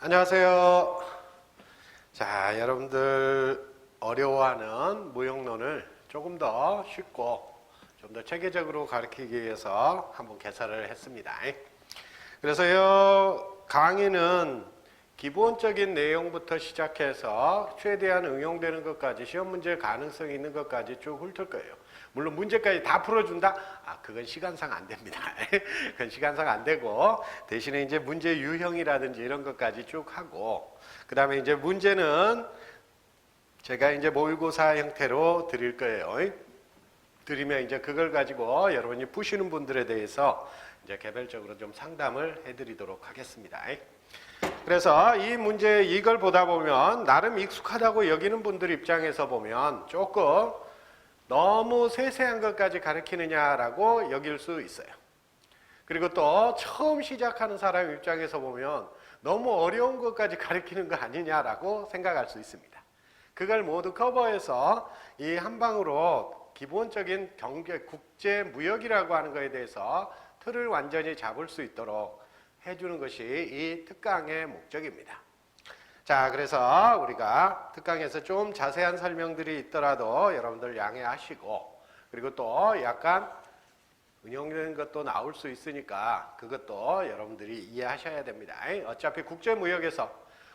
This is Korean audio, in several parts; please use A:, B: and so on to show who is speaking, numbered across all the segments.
A: 안녕하세요. 자, 여러분들 어려워하는 무용론을 조금 더 쉽고 좀 더 체계적으로 가르치기 위해서 한번 개설을 했습니다. 그래서 이 강의는 기본적인 내용부터 시작해서 최대한 응용되는 것까지, 시험 문제 가능성이 있는 것까지 쭉 훑을 거예요. 물론 문제까지 다 풀어준다? 그건 시간상 안 됩니다. 그건 시간상 안 되고, 대신에 이제 문제 유형이라든지 이런 것까지 쭉 하고, 그 다음에 이제 문제는 제가 이제 모의고사 형태로 드릴 거예요. 드리면 이제 그걸 가지고 여러분이 푸시는 분들에 대해서 이제 개별적으로 좀 상담을 해드리도록 하겠습니다. 그래서 이 문제 이걸 보다 보면 나름 익숙하다고 여기는 분들 입장에서 보면 조금 너무 세세한 것까지 가르치느냐라고 여길 수 있어요. 그리고 또 처음 시작하는 사람 입장에서 보면 너무 어려운 것까지 가르치는 거 아니냐라고 생각할 수 있습니다. 그걸 모두 커버해서 이 한 방으로 기본적인 경제, 국제 무역이라고 하는 것에 대해서 틀을 완전히 잡을 수 있도록 해주는 것이 이 특강의 목적입니다. 자, 그래서 우리가 특강에서 좀 자세한 설명들이 있더라도 여러분들 양해하시고, 그리고 또 약간 응용되는 것도 나올 수 있으니까 그것도 여러분들이 이해하셔야 됩니다. 어차피 국제무역에서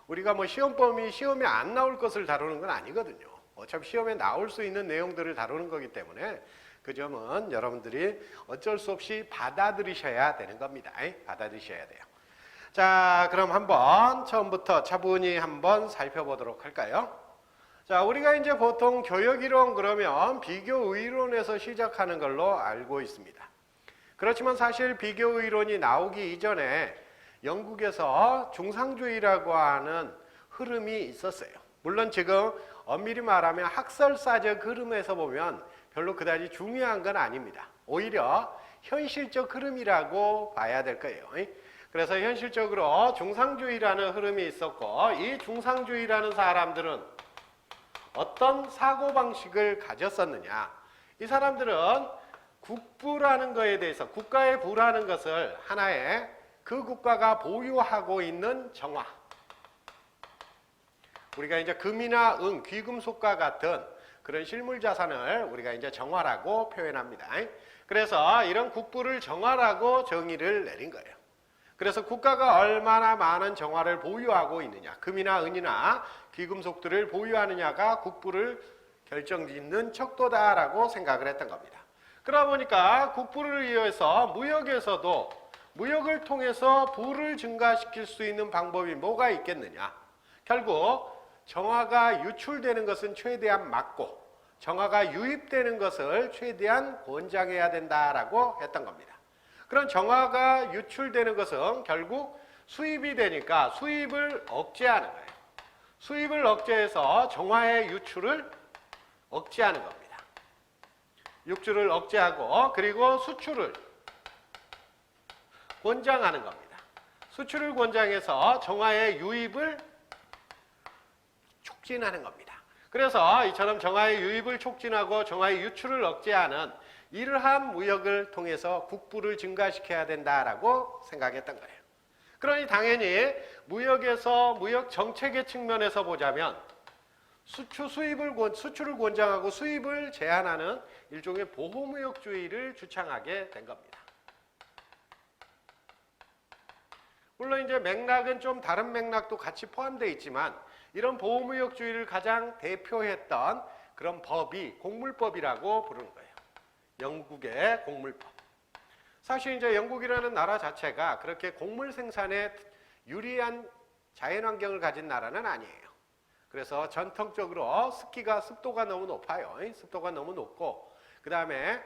A: 우리가 뭐 시험에 안 나올 것을 다루는 건 아니거든요. 어차피 시험에 나올 수 있는 내용들을 다루는 거기 때문에 그 점은 여러분들이 어쩔 수 없이 받아들이셔야 되는 겁니다. 받아들이셔야 돼요. 자, 그럼 한번 처음부터 차분히 한번 살펴보도록 할까요? 자, 우리가 이제 보통 교역이론 그러면 비교의론에서 시작하는 걸로 알고 있습니다. 그렇지만 사실 비교의론이 나오기 이전에 영국에서 중상주의라고 하는 흐름이 있었어요. 물론 지금 엄밀히 말하면 학설사적 흐름에서 보면 별로 그다지 중요한 건 아닙니다. 오히려 현실적 흐름이라고 봐야 될 거예요. 그래서 현실적으로 중상주의라는 흐름이 있었고, 이 중상주의라는 사람들은 어떤 사고방식을 가졌었느냐. 이 사람들은 국부라는 것에 대해서, 국가의 부라는 것을 하나의 그 국가가 보유하고 있는 정화, 우리가 이제 금이나 은, 귀금속과 같은 그런 실물 자산을 우리가 이제 정화라고 표현합니다. 그래서 이런 국부를 정화라고 정의를 내린 거예요. 그래서 국가가 얼마나 많은 정화를 보유하고 있느냐, 금이나 은이나 귀금속들을 보유하느냐가 국부를 결정짓는 척도다라고 생각을 했던 겁니다. 그러다 보니까 국부를 이용해서 무역에서도 무역을 통해서 부를 증가시킬 수 있는 방법이 뭐가 있겠느냐. 결국 정화가 유출되는 것은 최대한 막고 정화가 유입되는 것을 최대한 권장해야 된다라고 했던 겁니다. 그런 정화가 유출되는 것은 결국 수입이 되니까 수입을 억제하는 거예요. 수입을 억제해서 정화의 유출을 억제하는 겁니다. 유출을 억제하고, 그리고 수출을 권장하는 겁니다. 수출을 권장해서 정화의 유입을 촉진하는 겁니다. 그래서 이처럼 정화의 유입을 촉진하고 정화의 유출을 억제하는 이러한 무역을 통해서 국부를 증가시켜야 된다라고 생각했던 거예요. 그러니 당연히 무역에서 무역 정책의 측면에서 보자면 수출을 권장하고 수입을 제한하는 일종의 보호무역주의를 주창하게 된 겁니다. 물론 이제 맥락은 좀 다른 맥락도 같이 포함되어 있지만 이런 보호무역주의를 가장 대표했던 그런 법이 공물법이라고 부르는 거예요. 영국의 공물법. 사실 이제 영국이라는 나라 자체가 그렇게 곡물 생산에 유리한 자연환경을 가진 나라는 아니에요. 그래서 전통적으로 습도가 너무 높아요. 습도가 너무 높고, 그 다음에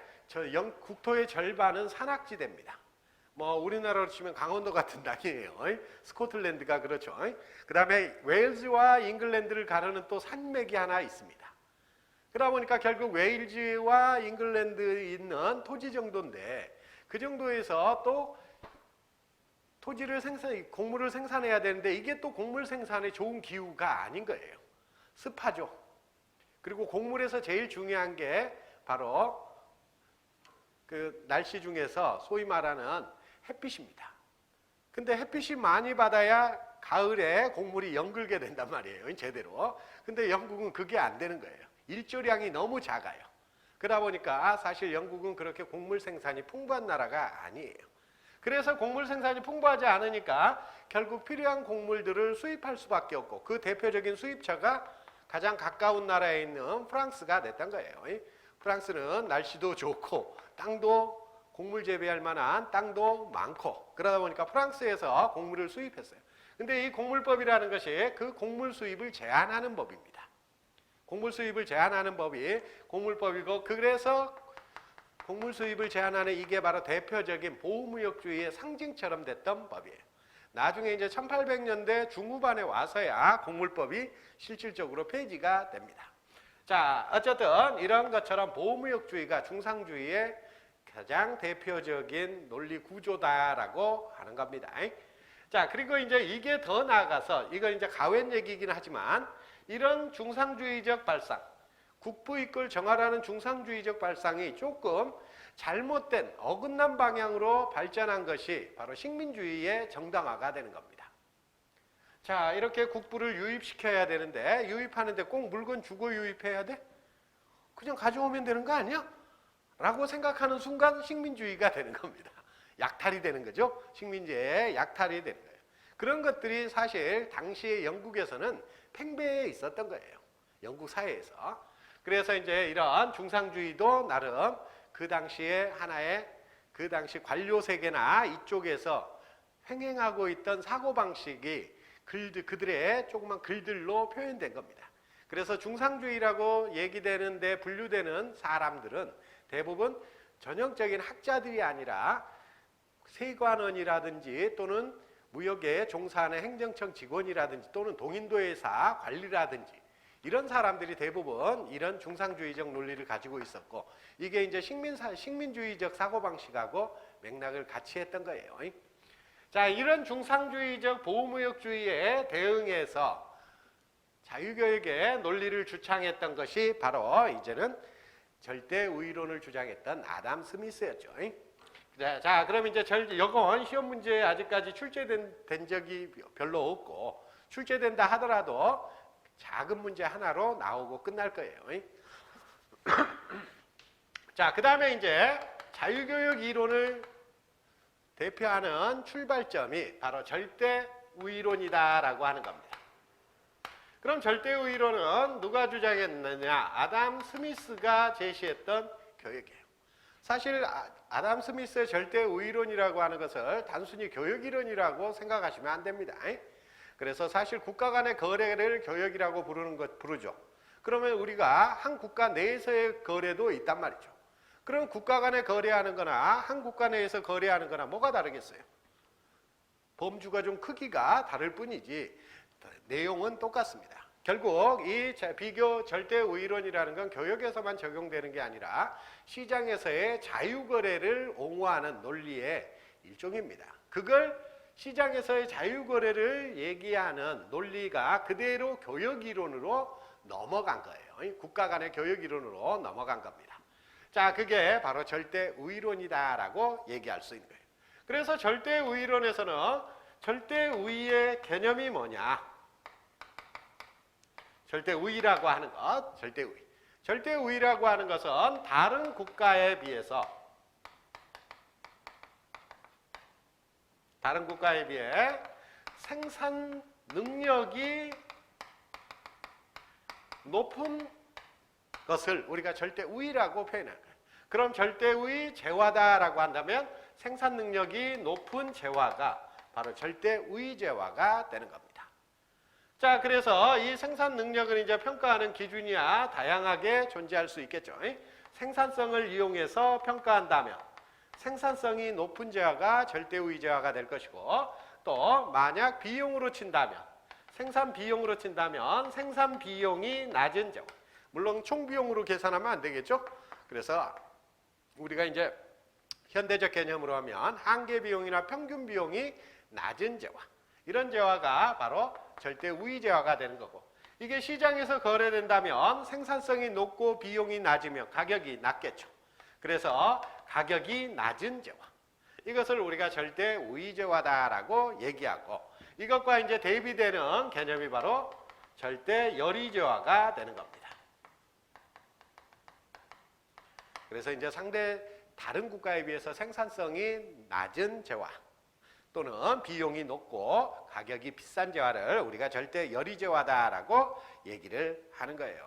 A: 국토의 절반은 산악지대입니다. 뭐 우리나라로 치면 강원도 같은 땅이에요. 스코틀랜드가 그렇죠. 그 다음에 웨일즈와 잉글랜드를 가르는 또 산맥이 하나 있습니다. 그러다 보니까 결국 웨일즈와 잉글랜드에 있는 토지 정도인데, 그 정도에서 또 곡물을 생산해야 되는데 이게 또 곡물 생산에 좋은 기후가 아닌 거예요. 습하죠. 그리고 곡물에서 제일 중요한 게 바로 그 날씨 중에서 소위 말하는 햇빛입니다. 근데 햇빛이 많이 받아야 가을에 곡물이 연글게 된단 말이에요. 제대로. 근데 영국은 그게 안 되는 거예요. 일조량이 너무 작아요. 그러다 보니까 사실 영국은 그렇게 곡물 생산이 풍부한 나라가 아니에요. 그래서 곡물 생산이 풍부하지 않으니까 결국 필요한 곡물들을 수입할 수밖에 없고 그 대표적인 수입처가 가장 가까운 나라에 있는 프랑스가 됐던 거예요. 프랑스는 날씨도 좋고 땅도 곡물 재배할 만한 땅도 많고 그러다 보니까 프랑스에서 곡물을 수입했어요. 근데 이 곡물법이라는 것이 그 곡물 수입을 제한하는 법입니다. 곡물 수입을 제한하는 법이 곡물법이고 그래서 곡물 수입을 제한하는 이게 바로 대표적인 보호무역주의의 상징처럼 됐던 법이에요. 나중에 이제 1800년대 중후반에 와서야 곡물법이 실질적으로 폐지가 됩니다. 자, 어쨌든 이런 것처럼 보호무역주의가 중상주의의 가장 대표적인 논리 구조다라고 하는 겁니다. 자, 그리고 이제 이게 더 나아가서 이건 이제 가웬 얘기이긴 하지만 이런 중상주의적 발상, 국부이끌 정화라는 중상주의적 발상이 조금 잘못된 어긋난 방향으로 발전한 것이 바로 식민주의의 정당화가 되는 겁니다. 자, 이렇게 국부를 유입시켜야 되는데 유입하는데 꼭 물건 주고 유입해야 돼? 그냥 가져오면 되는 거 아니야? 라고 생각하는 순간 식민주의가 되는 겁니다. 약탈이 되는 거죠. 식민지의 약탈이 되는 거예요. 그런 것들이 사실 당시에 영국에서는 팽배해 있었던 거예요. 영국 사회에서. 그래서 이제 이런 중상주의도 나름 그 당시에 하나의 그 당시 관료 세계나 이쪽에서 횡행하고 있던 사고방식이 그들의 조그만 글들로 표현된 겁니다. 그래서 중상주의라고 얘기되는데 분류되는 사람들은 대부분 전형적인 학자들이 아니라 세관원이라든지 또는 무역에 종사하는 행정청 직원이라든지 또는 동인도회사 관리라든지 이런 사람들이 대부분 이런 중상주의적 논리를 가지고 있었고 이게 이제 식민주의적 사고방식하고 맥락을 같이 했던 거예요. 자, 이런 중상주의적 보호무역주의에 대응해서 자유교육의 논리를 주창했던 것이 바로 이제는 절대우위론을 주장했던 아담 스미스였죠. 자, 그럼 이제 이건 시험 문제에 아직까지 출제된 적이 별로 없고 출제된다 하더라도 작은 문제 하나로 나오고 끝날 거예요. 자, 그 다음에 이제 자유교육 이론을 대표하는 출발점이 바로 절대우위론이다라고 하는 겁니다. 그럼 절대우위론은 누가 주장했느냐? 아담 스미스가 제시했던 교육이에요. 사실 아담 스미스의 절대우위론이라고 하는 것을 단순히 교육이론이라고 생각하시면 안 됩니다. 그래서 사실 국가 간의 거래를 교역이라고 부르죠. 그러면 우리가 한 국가 내에서의 거래도 있단 말이죠. 그럼 국가 간에 거래하는 거나 한 국가 내에서 거래하는 거나 뭐가 다르겠어요? 범주가 좀 크기가 다를 뿐이지 내용은 똑같습니다. 결국 이 비교 절대우위론이라는 건 교역에서만 적용되는 게 아니라 시장에서의 자유거래를 옹호하는 논리의 일종입니다. 그걸 시장에서의 자유거래를 얘기하는 논리가 그대로 교역이론으로 넘어간 거예요. 국가 간의 교역이론으로 넘어간 겁니다. 자, 그게 바로 절대우위론이다라고 얘기할 수 있는 거예요. 그래서 절대우위론에서는 절대우위의 개념이 뭐냐? 절대우위라고 하는 것, 절대우위. 절대우위라고 하는 것은 다른 국가에 비해 생산 능력이 높은 것을 우리가 절대우위라고 표현할 거예요. 그럼 절대우위 재화다라고 한다면 생산 능력이 높은 재화가 바로 절대우위 재화가 되는 겁니다. 자, 그래서 이 생산 능력을 이제 평가하는 기준이야 다양하게 존재할 수 있겠죠. 생산성을 이용해서 평가한다면 생산성이 높은 재화가 절대우위 재화가 될 것이고 또 만약 비용으로 친다면 생산 비용이 낮은 재화. 물론 총 비용으로 계산하면 안 되겠죠. 그래서 우리가 이제 현대적 개념으로 하면 한계 비용이나 평균 비용이 낮은 재화. 이런 재화가 바로 절대우위 재화가 되는 거고 이게 시장에서 거래된다면 생산성이 높고 비용이 낮으면 가격이 낮겠죠. 그래서 가격이 낮은 재화. 이것을 우리가 절대우위 재화다라고 얘기하고 이것과 이제 대비되는 개념이 바로 절대 열의제화가 되는 겁니다. 그래서 이제 상대 다른 국가에 비해서 생산성이 낮은 재화 또는 비용이 높고 가격이 비싼 재화를 우리가 절대 열의제화다라고 얘기를 하는 거예요.